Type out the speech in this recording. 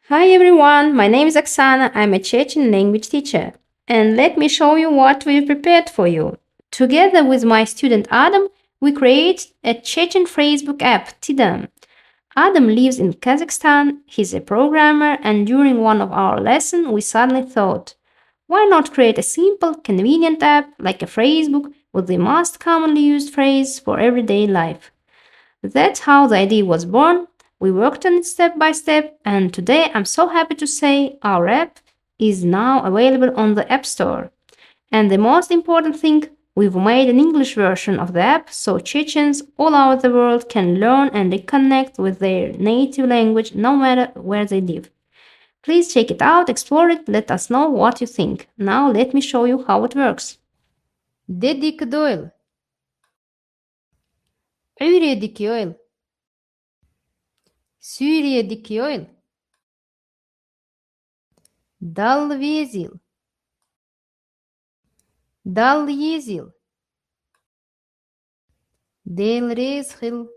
Hi everyone, my name is Oksana. I'm a Chechen language teacher. And let me show you what we've prepared for you. Together with my student Adam, we create a Chechen phrasebook app, Tidam. Adam lives in Kazakhstan, he's a programmer, and during one of our lessons, we suddenly thought, why not create a simple, convenient app like a phrasebook with the most commonly used phrase for everyday life? That's how the idea was born. We worked on it step by step, and today I'm so happy to say our app is now available on the App Store. And the most important thing, we've made an English version of the app so Chechens all over the world can learn and reconnect with their native language no matter where they live. Please check it out, explore it, let us know what you think. Now let me show you how it works. Dedik Doyle. Uriyedik Yoel. Suriyedik Yoel. Dalvezil. Dal Yezil. Del Rezhil.